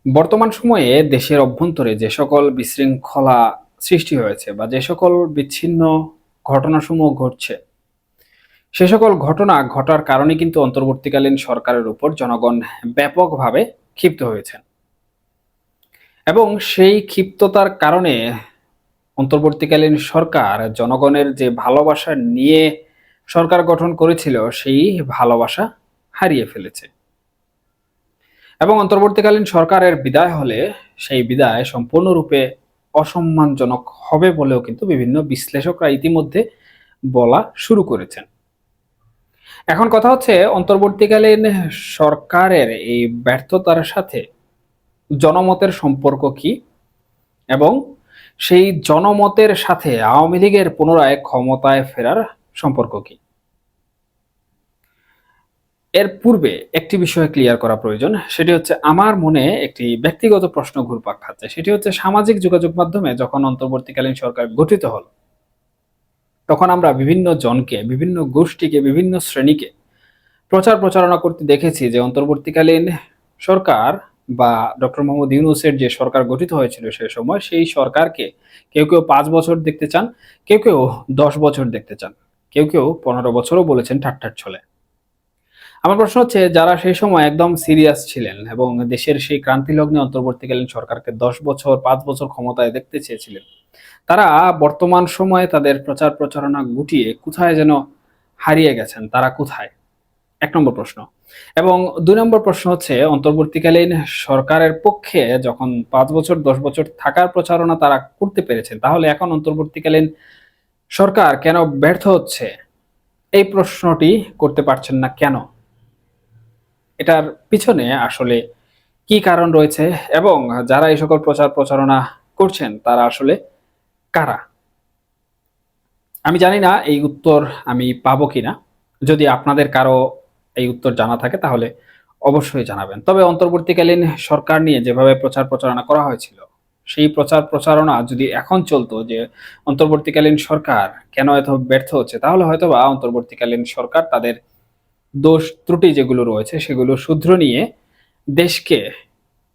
বর্তমান সময়ে দেশের অভ্যন্তরে যে সকল বিশৃঙ্খলা সৃষ্টি হয়েছে বা যে সকল বিচ্ছিন্ন ঘটনাসমূহ ঘটছে, সে সকল ঘটনা ঘটার কারণে কিন্তু অন্তর্বর্তীকালীন সরকারের উপর জনগণ ব্যাপকভাবে ক্ষিপ্ত হয়েছেন এবং সেই ক্ষিপ্ততার কারণে অন্তর্বর্তীকালীন সরকার জনগণের যে ভালোবাসা নিয়ে সরকার গঠন করেছিল সেই ভালোবাসা হারিয়ে ফেলেছে এবং অন্তর্বর্তীকালীন সরকারের বিদায় হলে সেই বিদায় সম্পূর্ণরূপে অসম্মানজনক হবে বলেও কিন্তু বিভিন্ন বিশ্লেষকরা ইতিমধ্যে বলা শুরু করেছেন। এখন কথা হচ্ছে অন্তর্বর্তীকালীন সরকারের এই ব্যর্থতার সাথে জনমতের সম্পর্ক কি এবং সেই জনমতের সাথে আওয়ামী লীগের পুনরায় ক্ষমতায় ফেরার সম্পর্ক কি। এর পূর্বে একটি বিষয় ক্লিয়ার করা প্রয়োজন, সেটি হচ্ছে আমার মনে একটি ব্যক্তিগত প্রশ্ন ঘুরপাক খাচ্ছে। সেটি হচ্ছে সামাজিক যোগাযোগ মাধ্যমে যখন অন্তর্বর্তীকালীন সরকার গঠিত হল, তখন আমরা বিভিন্ন জনকে, বিভিন্ন গোষ্ঠীকে, বিভিন্ন শ্রেণীকে প্রচার প্রচারণা করতে দেখেছি যে অন্তর্বর্তীকালীন সরকার বা ডক্টর মোহাম্মদ ইউনূসের যে সরকার গঠিত হয়েছিল সে সময়, সেই সরকারকে কেউ কেউ 5 বছর দেখতে চান, কেউ কেউ 10 বছর দেখতে চান, কেউ কেউ 15 বছরও বলেছেন ঠাট্টার ছলে। আমার প্রশ্ন হচ্ছে, যারা সেই সময় একদম সিরিয়াস ছিলেন এবং দেশের সেই ক্রান্তিলগ্নে অন্তর্বর্তীকালীন সরকারকে 10 বছর 5 বছর ক্ষমতায় দেখতে চেয়েছিলেন, তারা বর্তমান সময়ে তাদের প্রচার প্রচারণা গুটিয়ে কোথায় যেন হারিয়ে গেছেন। তারা কোথায়? 1 নম্বর প্রশ্ন। এবং 2 নম্বর প্রশ্ন হচ্ছে, অন্তর্বর্তীকালীন সরকারের পক্ষে যখন 5 বছর 10 বছর থাকার প্রচারণা তারা করতে পেরেছেন, তাহলে এখন অন্তর্বর্তীকালীন সরকার কেন ব্যর্থ হচ্ছে? এই প্রশ্নটি করতে পারছেন না কেন? এটার পিছনে আসলে কি কারণ রয়েছে এবং যারা এই সকল প্রচার প্রচারণা করছেন তারা আসলে কারা? আমি জানি না এই উত্তর আমি পাবো কিনা। যদি আপনাদের কারো এই উত্তর জানা থাকে তাহলে অবশ্যই জানাবেন। তবে অন্তর্বর্তীকালীন সরকার নিয়ে যেভাবে প্রচার প্রচারণা করা হয়েছিল, সেই প্রচার প্রচারণা যদি এখন চলতো যে অন্তর্বর্তীকালীন সরকার কেন এত ব্যর্থ হচ্ছে, তাহলে হয়তোবা অন্তর্বর্তীকালীন সরকার তাদের দোষ ত্রুটি যেগুলো রয়েছে সেগুলো শুধরে নিয়ে দেশকে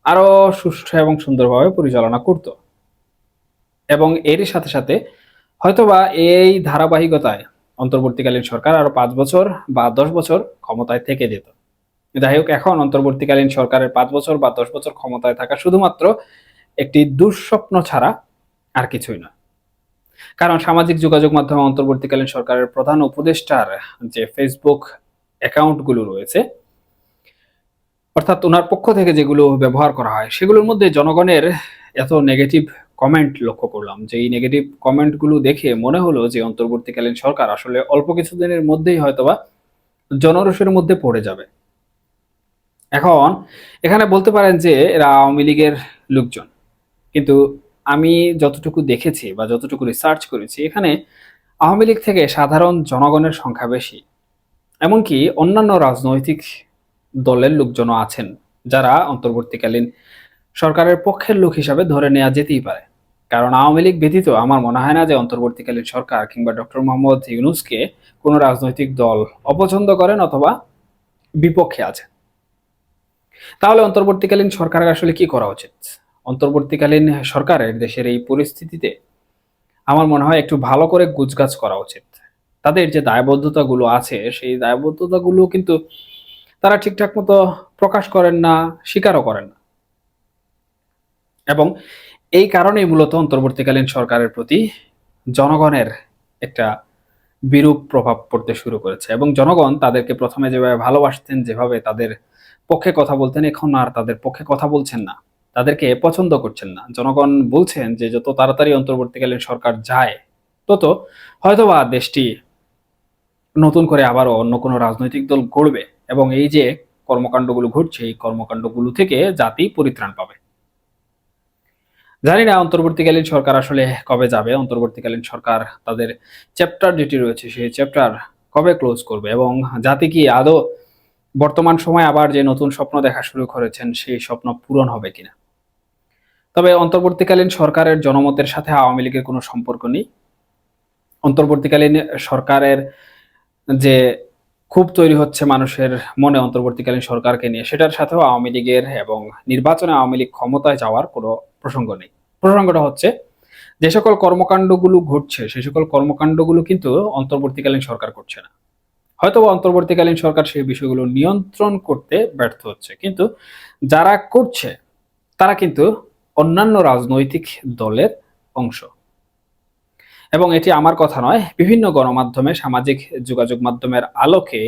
আরো সুষ্ঠু এবং সুন্দরভাবে পরিচালনা করত এবং এরই সাথে সাথে হয়তোবা এই ধারাবাহিকতায় অন্তর্বর্তীকালীন সরকার আরো 5 বছর বা 10 বছর ক্ষমতায় থেকে যেত। যাই হোক, এখন অন্তর্বর্তীকালীন সরকারের 5 বছর বা 10 বছর ক্ষমতায় থাকা শুধুমাত্র একটি দুঃস্বপ্ন ছাড়া আর কিছুই না। কারণ সামাজিক যোগাযোগ মাধ্যমে অন্তর্বর্তীকালীন সরকারের প্রধান উপদেষ্টার যে ফেসবুক অ্যাকাউন্টগুলো রয়েছে, অর্থাৎ ওনার পক্ষ থেকে যেগুলো ব্যবহার করা হয়, সেগুলোর মধ্যে জনগণের এত নেগেটিভ কমেন্ট লক্ষ্য করলাম যে এই নেগেটিভ কমেন্টগুলো দেখে মনে হলো যে অন্তর্বর্তীকালীন সরকার আসলে অল্প কিছুদিনের মধ্যেই হয়তোবা জনরোষের মধ্যে পড়ে যাবে। এখন এখানে বলতে পারেন যে এরা আওয়ামী লীগের লোকজন, কিন্তু আমি যতটুকু দেখেছি বা যতটুকু রিসার্চ করেছি, এখানে আওয়ামী লীগ থেকে সাধারণ জনগণের সংখ্যা বেশি। এমনকি অন্যান্য রাজনৈতিক দলের লোকজনও আছেন যারা অন্তর্বর্তীকালীন সরকারের পক্ষের লোক হিসাবে ধরে নেওয়া যেতেই পারে। কারণ আওয়ামী লীগ ব্যতীত আমার মনে হয় না যে অন্তর্বর্তীকালীন সরকার কিংবা ডক্টর মোহাম্মদ ইউনূসকে কোনো রাজনৈতিক দল অপছন্দ করেন অথবা বিপক্ষে আছে। তাহলে অন্তর্বর্তীকালীন সরকারের আসলে কি করা উচিত? অন্তর্বর্তীকালীন সরকারের দেশের এই পরিস্থিতিতে আমার মনে হয় একটু ভালো করে গুছগাছ করা উচিত। তাদের যে দায়বদ্ধতাগুলো আছে সেই দায়বদ্ধতাগুলো কিন্তু তারা ঠিকঠাক মতো প্রকাশ করেন না, স্বীকারও করেন না এবং এই কারণেই মূলত অন্তর্বর্তীকালীন সরকারের প্রতি জনগণের একটা বিরূপ প্রভাব পড়তে শুরু করেছে এবং জনগণ তাদেরকে প্রথমে যেভাবে ভালোবাসতেন, যেভাবে তাদের পক্ষে কথা বলতেন, এখন আর তাদের পক্ষে কথা বলছেন না, তাদেরকে পছন্দ করছেন না। জনগণ বলছেন যে যত তাড়াতাড়ি অন্তর্বর্তীকালীন সরকার যায়, তত হয়তোবা দেশটি নতুন করে আবারও অন্য কোনো রাজনৈতিক দল গড়বে এবং এই যে কর্মকাণ্ডগুলো ঘটছে, এই কর্মকাণ্ডগুলো থেকে জাতি পরিত্রাণ পাবে। জানি না অন্তর্বর্তীকালীন সরকার আসলে কবে যাবে, অন্তর্বর্তীকালীন সরকার তাদের চ্যাপ্টার যেটি রয়েছে সেই চ্যাপ্টার কবে ক্লোজ করবে এবং জাতি কি আদৌ বর্তমান সময়ে আবার যে নতুন স্বপ্ন দেখা শুরু করেছেন সেই স্বপ্ন পূরণ হবে কিনা। তবে অন্তর্বর্তীকালীন সরকারের জনমতের সাথে আওয়ামী লীগের কোনো সম্পর্ক নেই। অন্তর্বর্তীকালীন সরকারের যে ক্ষোভ তৈরি হচ্ছে মানুষের মনে অন্তর্বর্তীকালীন সরকারকে নিয়ে, সেটার সাথেও আওয়ামী লীগের এবং নির্বাচনে আওয়ামী লীগ ক্ষমতায় যাওয়ার কোনো প্রসঙ্গ নেই। প্রসঙ্গটা হচ্ছে যে সকল কর্মকাণ্ডগুলো ঘটছে সেই সকল কর্মকাণ্ডগুলো কিন্তু অন্তর্বর্তীকালীন সরকার করছে না। হয়তো অন্তর্বর্তীকালীন সরকার সেই বিষয়গুলো নিয়ন্ত্রণ করতে ব্যর্থ হচ্ছে, কিন্তু যারা করছে তারা কিন্তু অন্যান্য রাজনৈতিক দলের অংশ। এবং এটি আমার কথা নয়, বিভিন্ন গণমাধ্যমে সামাজিক যোগাযোগ মাধ্যমের আলোকে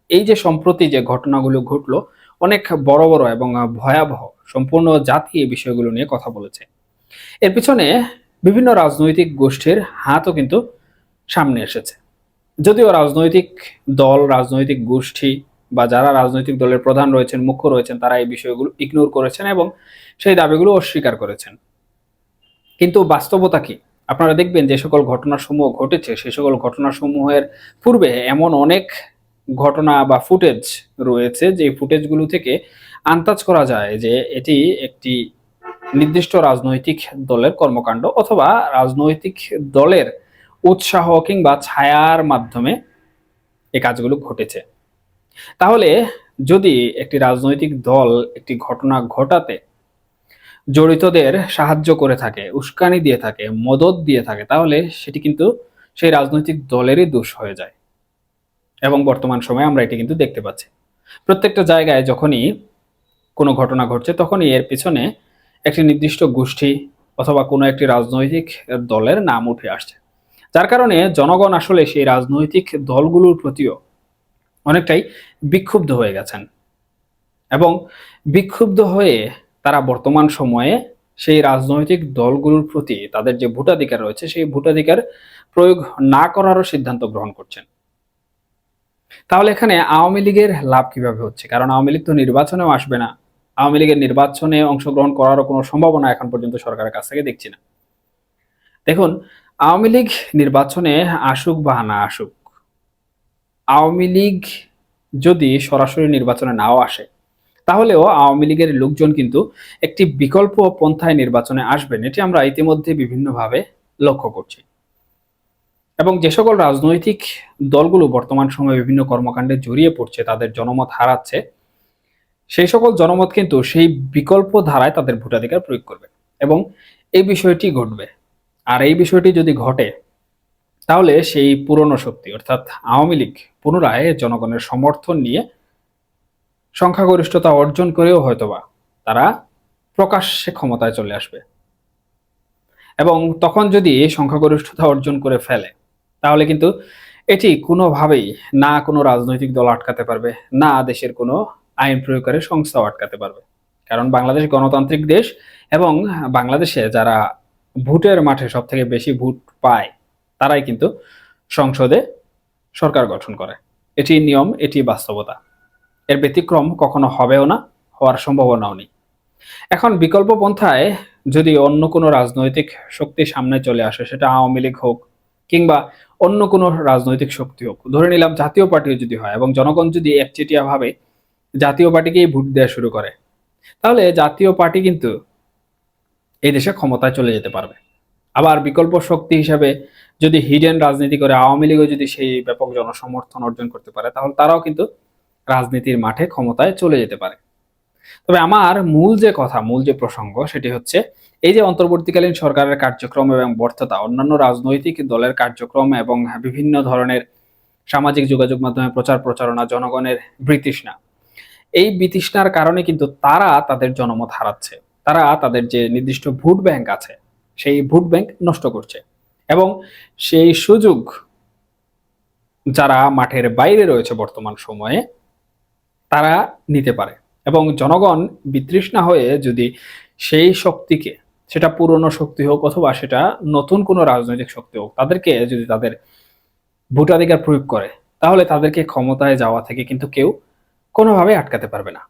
এই যে সম্প্রতি যে ঘটনাগুলো ঘটলো, অনেক বড় বড় এবং ভয়াবহ, সম্পূর্ণ জাতি এই বিষয়গুলো নিয়ে কথা বলেছে। এর পিছনে বিভিন্ন রাজনৈতিক গোষ্ঠীর হাতও কিন্তু সামনে এসেছে। যদিও রাজনৈতিক দল, রাজনৈতিক গোষ্ঠী বা যারা রাজনৈতিক দলের প্রধান রয়েছেন, মুখ্য রয়েছেন, তারা এই বিষয়গুলো ইগনোর করেছেন এবং সেই দাবিগুলো অস্বীকার করেছেন। কিন্তু বাস্তবতা কি? আপনারা দেখবেন যে সকল ঘটনাসমূহ ঘটেছে সেই সকল ঘটনাসমূহের পূর্বে এমন অনেক ঘটনা বা ফুটেজ রয়েছে যে ফুটেজগুলো থেকে আন্দাজ করা যায় যে এটি একটি নির্দিষ্ট রাজনৈতিক দলের কর্মকাণ্ড অথবা রাজনৈতিক দলের উৎসাহ কিংবা ছায়ার মাধ্যমে এই কাজগুলো ঘটেছে। তাহলে যদি একটি রাজনৈতিক দল একটি ঘটনা ঘটাতে জড়িতদের সাহায্য করে থাকে, উস্কানি দিয়ে থাকে, মদদ দিয়ে থাকে, তাহলে সেটি কিন্তু সেই রাজনৈতিক দলেরই দোষ হয়ে যায়। এবং বর্তমান সময়ে আমরা এটি কিন্তু দেখতে পাচ্ছি। প্রত্যেকটা জায়গায় যখনই কোনো ঘটনা ঘটছে তখনই এর পিছনে একটি নির্দিষ্ট গোষ্ঠী অথবা কোনো একটি রাজনৈতিক দলের নাম উঠে আসছে, যার কারণে জনগণ আসলে সেই রাজনৈতিক দলগুলোর প্রতিও অনেকটাই বিক্ষুব্ধ হয়ে গেছেন। এবং বিক্ষুব্ধ হয়ে তারা বর্তমান সময়ে সেই রাজনৈতিক দলগুলোর প্রতি তাদের যে ভোটাধিকার রয়েছে সেই ভোটাধিকার প্রয়োগ না করারও সিদ্ধান্ত গ্রহণ করছেন। তাহলে এখানে আওয়ামী লীগের লাভ কিভাবে হচ্ছে? কারণ আওয়ামী লীগ তো নির্বাচনেও আসবে না। আওয়ামী লীগের নির্বাচনে অংশগ্রহণ করারও কোনো সম্ভাবনা এখন পর্যন্ত সরকারের কাছ থেকে দেখছি না। দেখুন, আওয়ামী লীগ নির্বাচনে আসুক বা না আসুক, আওয়ামী লীগ যদি সরাসরি নির্বাচনে নাও আসে, তাহলেও আওয়ামী লীগের লোকজন কিন্তু একটি বিকল্প পন্থায় নির্বাচনে আসবেন, এটি আমরা ইতিমধ্যে বিভিন্নভাবে লক্ষ্য করছি। এবং যে সকল রাজনৈতিক দলগুলো বর্তমান সময়ে বিভিন্ন কর্মকাণ্ডে জড়িয়ে পড়ছে, তাদের জনমত হারাচ্ছে, সেই সকল জনমত কিন্তু সেই বিকল্প ধারায় তাদের ভোটাধিকার প্রয়োগ করবে এবং এই বিষয়টি ঘটবে। আর এই বিষয়টি যদি ঘটে তাহলে সেই পুরনো শক্তি অর্থাৎ আওয়ামী লীগ পুনরায় জনগণের সমর্থন নিয়ে সংখ্যাগরিষ্ঠতা অর্জন করেও হয়তোবা তারা প্রকাশ্যে ক্ষমতায় চলে আসবে। এবং তখন যদি সংখ্যাগরিষ্ঠতা অর্জন করে ফেলে তাহলে কিন্তু এটি কোনোভাবেই না কোনো রাজনৈতিক দল আটকাতে পারবে, না দেশের কোনো আইন প্রয়োগকারী সংস্থাও আটকাতে পারবে। কারণ বাংলাদেশ গণতান্ত্রিক দেশ এবং বাংলাদেশে যারা ভোটের মাঠে সব থেকে বেশি ভোট পায় তারাই কিন্তু সংসদে সরকার গঠন করে। এটি নিয়ম, এটি বাস্তবতা। এর ব্যতিক্রম কখনো হবেও না, হওয়ার সম্ভাবনাও নেই। এখন বিকল্প পন্থায় যদি অন্য কোনো রাজনৈতিক শক্তি সামনে চলে আসে, সেটা আওয়ামী লীগ হোক কিংবা অন্য কোনো রাজনৈতিক শক্তি হোক, ধরে নিলাম জাতীয় পার্টিও যদি হয় এবং জনগণ যদি একচেটিয়া ভাবে জাতীয় পার্টিকেই ভোট দেওয়া শুরু করে, তাহলে জাতীয় পার্টি কিন্তু এই দেশে ক্ষমতায় চলে যেতে পারবে। আবার বিকল্প শক্তি হিসাবে যদি হিডেন রাজনীতি করে আওয়ামী লীগও যদি সেই ব্যাপক জনসমর্থন অর্জন করতে পারে, তাহলে তারাও কিন্তু রাজনীতির মাঠে ক্ষমতায় চলে যেতে পারে। তবে আমার মূল যে কথা, মূল যে প্রসঙ্গ, সেটি হচ্ছে এই যে অন্তর্বর্তীকালীন সরকারের কার্যক্রম এবং ব্যর্থতা, অন্যান্য রাজনৈতিক দলের কার্যক্রম এবং বিভিন্ন ধরনের সামাজিক যোগাযোগ মাধ্যমে প্রচার প্রচারণা, জনগণের বিতৃষ্ণা, এই বিতৃষ্ণার কারণে কিন্তু তারা তাদের জনমত হারাচ্ছে। তারা তাদের যে নির্দিষ্ট ভোট ব্যাংক আছে সেই ভোট ব্যাংক নষ্ট করছে এবং সেই সুযোগ যারা মাঠের বাইরে রয়েছে বর্তমান সময়ে তারা নিতে পারে। এবং জনগণ বিতৃষ্ণা হয়ে যদি সেই শক্তিকে, সেটা পুরনো শক্তি হোক অথবা সেটা নতুন কোনো রাজনৈতিক শক্তি হোক, তাদেরকে যদি তাদের ভোটাধিকার প্রয়োগ করে, তাহলে তাদেরকে ক্ষমতায় যাওয়া থেকে কিন্তু কেউ কোনোভাবে আটকাতে পারবে না।